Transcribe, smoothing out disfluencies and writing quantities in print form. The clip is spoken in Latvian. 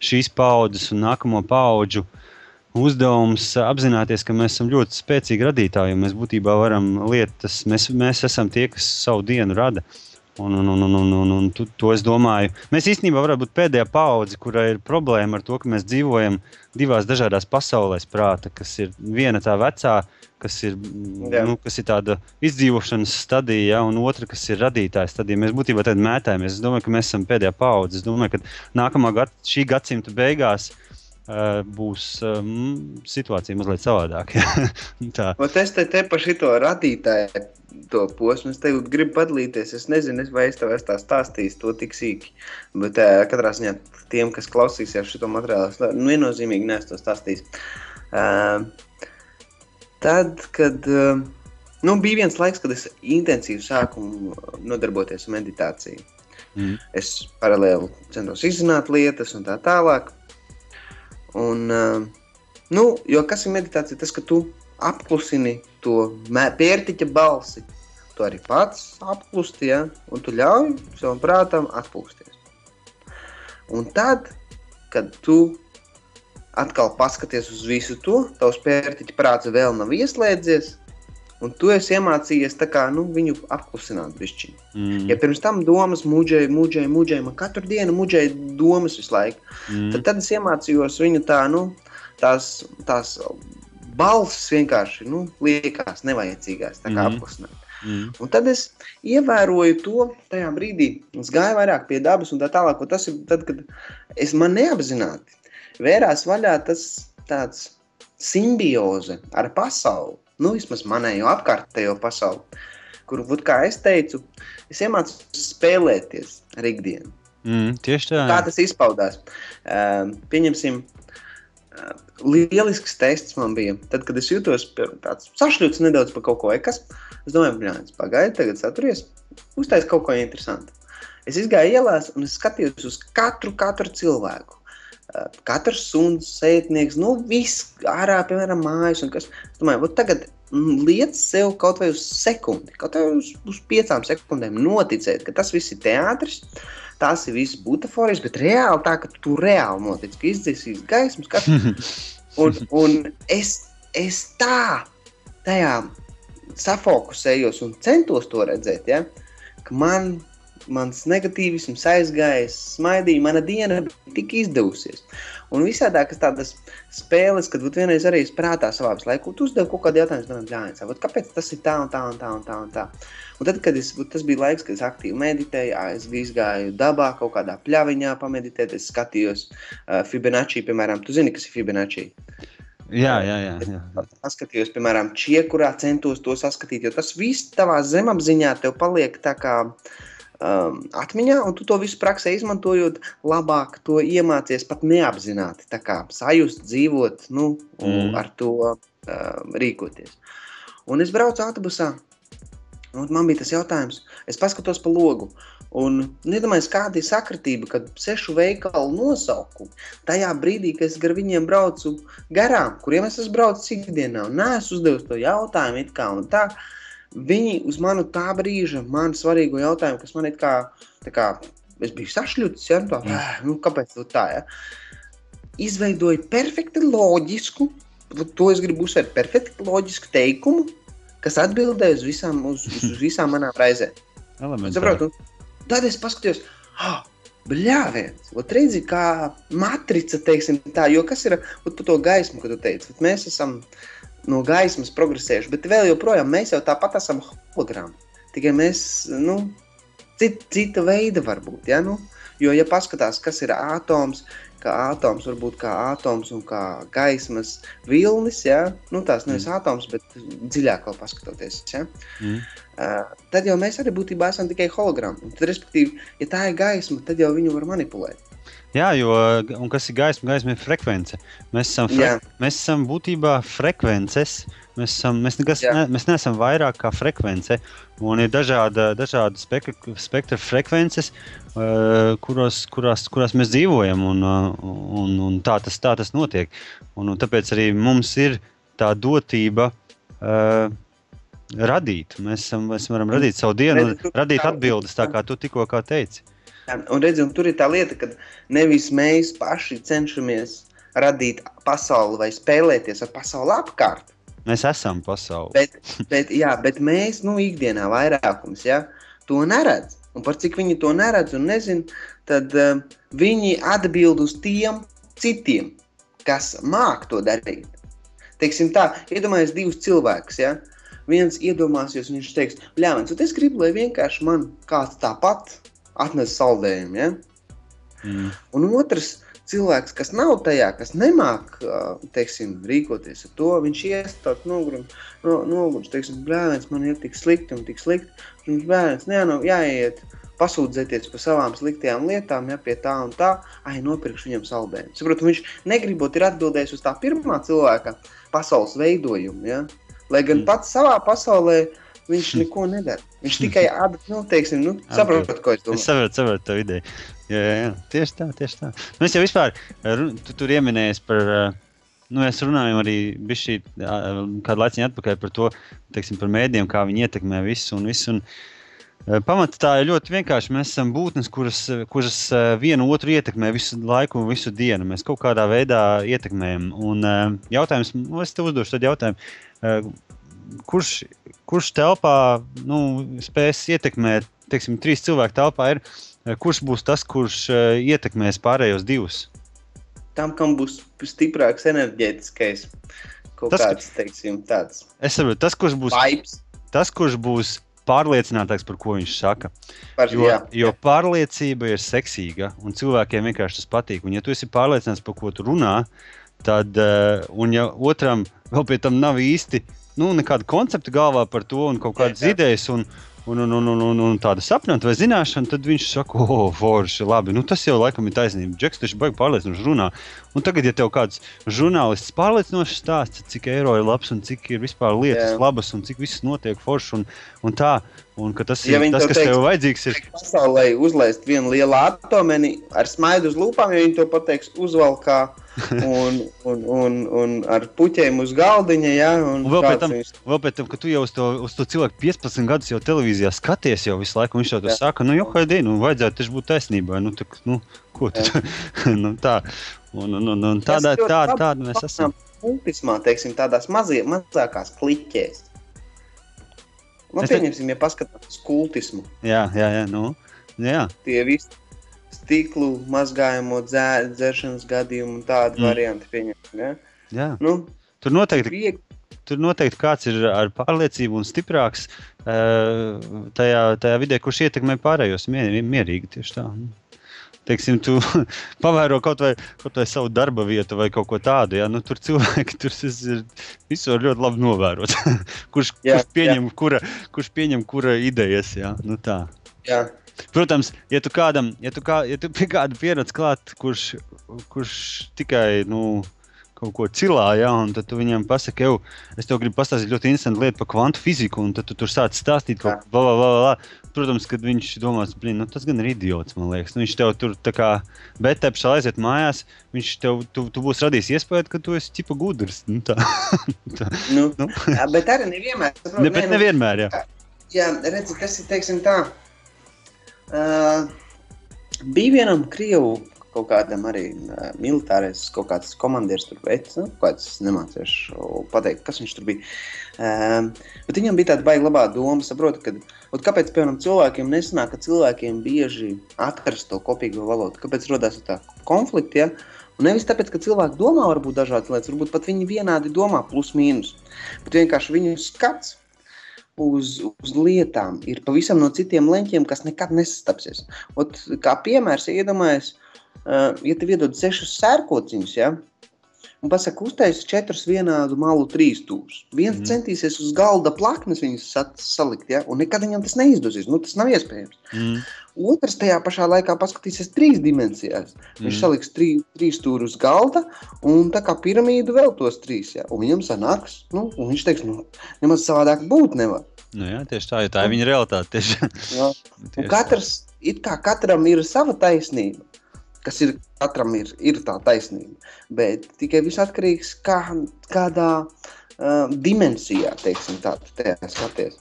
šīs paaudzes un nākamo paudžu uzdevums apzināties, ka mēs esam ļoti spēcīgi radītāji, un mēs būtībā varam lietas, mēs esam tie, kas savu dienu rada. Un to es domāju. Mēs īstenībā varētu būt pēdējā paudze, kurai ir problēma ar to, ka mēs dzīvojam divās dažādās pasaulēs prāta, kas ir viena tā vecā, kas ir tāda izdzīvošanas stadija, ja, un otra, kas ir radītāja stadija. Mēs būtībā tad mētājamies. Es domāju, ka mēs esam pēdējā paudze. Es domāju, ka šī gadsimta beigās būs situācija mazliet savādāk. Es te par šito radītāju to posmu, es tev gribu padalīties. Es nezinu, vai es tev tā stāstīju to tik sīki, bet katrā ziņā tiem, kas klausīsies šito materiālu, viennozīmīgi neesmu to stāstījis. Tad, kad bija viens laiks, kad es intensīvi sāku nodarboties ar meditāciju. Es paralēli centos izzināt lietas un tā tālāk. Un, jo kas ir meditācija? Tas, ka tu apklusini to pērtiķa balsi. Tu arī pats apklusti, ja? Un tu ļauj savam prātam atpūsties. Un tad, kad tu atkal paskaties uz visu to, tavs pērtiķa prāts vēl nav ieslēdzies, un tu esi iemācījies tā kā, viņu apklusināt bišķiņu. Ja pirms tam domas muģēja, man katru dienu muģēja domas visu laiku, tad es iemācījos viņu tā, tās balsis vienkārši, liekās nevajadzīgās, tā kā apklusināt. Un tad es ievēroju to tajā brīdī, es gāju vairāk pie dabas un tā tālāk, un tas ir tad, kad man neapzināti vērās vaļā tas tāds simbioze ar pasauli, vismaz manējo apkārtējo pasauli, kuru, kā es teicu, es iemācījos spēlēties ar ikdienu. Tieši tā. Kā tas izpaudās? Pieņemsim, lielisks tests man bija. Tad, kad es jūtos tāds sašļūts nedaudz par kaut ko ekas, es domāju, pagaidi, tagad saturies, uztais kaut ko interesantu. Es izgāju ielās un es skatījos uz katru cilvēku. Katrs suns, sētnieks, viss ārā, piemēram, mājas un kas. Es domāju, tagad liec sev kaut vai uz sekundi, kaut vai uz 5 sekundēm noticēt, ka tas viss ir teātris, tās ir visas butaforijas, bet reāli tā, ka tu reāli notic, ka izdzēsīs gaismas katrs. Un es tā tajā safokusējos un centos to redzēt, ja, ka mans negatīvisms aizgājis, smaidīja, mana diena bija tik izdevusies. Un visādākas tādas spēles, kad vienreiz arī es prātā savāps laiku, tu uzdev kaut kādu jautājumu, kāpēc tas ir tā un tā un tā un tā un tā. Un tad, kad tas bija laiks, kad es aktīvi meditēju, es izgāju dabā, kaut kādā pļaviņā pameditēt, es skatījos Fibonacci, piemēram, tu zini, kas ir Fibonacci? Jā. Paskatījos, piemēram, čiekurā centos to saskatīt, jo tas viss tavā zemapziņā tev paliek tā kā atmiņā, un tu to visu praksē izmantojot, labāk to iemācies pat neapzināti, tā kā sajust, dzīvot, ar to rīkoties. Un es braucu autobusā, un man bija tas jautājums, es paskatos pa logu, un nedomāju, kāda ir sakritība, kad 6 veikalu nosaukumu, tajā brīdī, kad es gar viņiem braucu garām, kuriem es esmu braucis ikdienā, un neesmu uzdevis to jautājumu it kā un tā, viņi uz manu tā brīža, manu svarīgo jautājumu, kas man tā kā es biju sašļutis, ja, kāpēc tā, ja, izveidoja perfekti loģisku, to es gribu uzsvērt, perfekti loģisku teikumu, kas atbildēja uz visām manām raizēm. Tad es paskatījos, bļāviens, redzi, kā matrica, teiksim tā, jo kas ir par to gaismu, kad tu teici, mēs esam no gaismas progresējuši, bet vēl joprojām mēs jau tāpat esam hologrami. Tikai mēs, cita veida varbūt, ja, jo, ja paskatās, kas ir atoms, kā atoms varbūt kā atoms un kā gaismas vilnis, ja, tās nevis atoms, bet dziļāk vēl paskatoties, ja. Tad jau mēs arī būtībā esam tikai hologrami. Tad, respektīvi, ja tā ir gaisma, tad jau viņu var manipulēt. Jā, un kas ir gaisma? Gaisma ir frekvence. Mēs esam būtībā frekvences. Mēs neesam vairāk kā frekvence. Un ir dažādi spektra frekvences, kurās mēs dzīvojam. Un tā tas notiek. Un tāpēc arī mums ir tā dotība radīt. Mēs varam radīt savu dienu, radīt atbildes, tā kā tu tikko teici. Un redzi, un tur ir tā lieta, ka nevis mēs paši cenšamies radīt pasauli vai spēlēties ar pasauli apkārt. Mēs esam pasauli. Bet mēs, ikdienā vairākums, to neredz. Un par cik viņi to neredz un nezin, tad viņi atbild uz tiem citiem, kas māk to darīt. Teiksim tā, iedomājies divus cilvēkus, Viens iedomāsies, un viņš teiks, bļāvens, un es gribu, lai vienkārši man kāds tāpat atnes saldējumu, Un otrs cilvēks, kas nav tajā, kas nemāk, teiksim, rīkoties ar to, viņš ies tāds noguļš, teiksim, bļāvens, man ir tik slikti un tik slikti, un viņš bļāvens, jāiet pasūdzēties par savām sliktajām lietām, pie tā un tā, nopirkšu viņam saldējumu. Saprotu, viņš negribot ir atbildējis uz tā pirmā cilvēka pasaules veidojumu, Lai gan pats savā pasaulē viņš neko nedara. Viņš tikai saprot, ko es domāju. Es saprotu tavu ideju. Jā, tieši tā. Mēs jau vispār, tu tur ieminējies par, mēs runājam arī bišķi kādu laiciņu atpakaļ par to, teiksim, par mēdiem, kā viņi ietekmē visu. Un pamatā tā ir ļoti vienkārši. Mēs esam būtnes, kuras vienu otru ietekmē visu laiku un visu dienu. Mēs kaut kādā veidā ietekmējam. Un jautājums, es te uzdošu tad jautājumu, kurš telpā spēs ietekmēt, teiksim, 3 cilvēku telpā ir, kurš būs tas, kurš ietekmēs pārējos 2? Tam, kam būs stiprāks enerģētiskais kāds, teiksim, tāds. Es saprotu, tas, kurš būs pārliecinātāks, par ko viņš saka. Jo pārliecība ir seksīga, un cilvēkiem vienkārši tas patīk. Un ja tu esi pārliecināts, par ko tu runā, tad, un ja otram vēl pie tam nav īsti, nekāda koncepta galvā par to un kaut kādas idejas un tāda sapņota vai zināšana, tad viņš saka, forši, labi, tas jau laikam ir taisnība. Džeks taču baigi pārliecinoši runā. Un tagad, ja tev kāds žurnālists pārliecinoši stāsta, cik eiro ir labs un cik ir vispār lietas labas un cik viss notiek forši un tā, un ka tas ir tas, kas tev vajadzīgs ir. Pasaulē uzlaist vienu lielu atomeni ar smaidu uz lūpām, ja viņi to pateiks uzvalkā un ar puķiem uz galdiņa, un vēl pēc tam, ka tu jau uz to cilvēku 15 gadus jau televīzijā skaties jau visu laiku, un viņš jau to saka, vajadzētu taču būt taisnībai, ko tu, tā, un tāda mēs esam. Kultismā, teiksim, tādās mazākās kliķēs. Pieņemsim, ja paskatās kultismu. Jā. Tie visi stiklu mazgājamo dzeršanas gadījumu un tādu variantu pieņemsim, Jā. Tur noteikti kāds ir ar pārliecību un stiprāks tajā vidē, kurš ietekmē pārējos mierīgi tieši tā. Teiksim, tu pavēro kaut vai savu darba vietu vai kaut ko tādu, tur cilvēki, tur visu var ļoti labi novērot. kurš pieņem kura idejas, tā. Jā. Protams, ja tu pie kāda pieredz klāt, kurš tikai, kaut ko cilā, un tad tu viņam pasaki, es tev gribu pastāstīt ļoti interesantu lietu par kvantu fiziku, un tad tu tur sāc stāstīt kaut ko, Protams, kad viņš domās, tas gan ir idiots, man liekas. Viņš tev tur tā kā betepšā aiziet mājās, viņš tu būs radījis iespēju, ka tu esi ķipa gudrs. Tā. Bet arī nevienmēr. Nevienmēr, jā. Jā, redzi, kas ir, teiksim tā, bija vienam Krievu kaut kādam arī militārais, kaut kāds komandieris tur veids, kāds nemācīšu pateikt, kas viņš tur bija. Bet viņam bija tāda baigi labā doma, saprotu, kāpēc, piemēram, cilvēkiem nesanāk, ka cilvēkiem bieži atrast to kopīgo valodu, kāpēc rodās tā konflikti, Un nevis tāpēc, ka cilvēki domā varbūt dažādas lietas, varbūt pat viņi vienādi domā plus mīnus, bet vienkārši viņu skats uz lietām ir pavisam no citiem leņķiem, kas nekad nesastapsies. Kā piemērs, iedomājies, ja tev iedod 6 sērkociņus, un pasaka, uztaisi 4 vienādu malu 3 stūrus. Viens centīsies uz galda plaknes viņus salikt, un nekad viņam tas neizdosies. Tas nav iespējams. Otrs tajā pašā laikā paskatīsies 3 dimensijās. Viņš saliks 3 stūru uz galda, un tā kā piramīdu vēl tos 3, un viņam sanāks, un viņš teiks, nemaz savādāk būt nevar. Jā, tieši tā, jo tā ir viņa realitāte. Un katram ir sava taisnība. Kas ir, katram ir tā taisnība, bet tikai viss atkarīgs kādā dimensijā, teiksim tā, tu tajā skaties.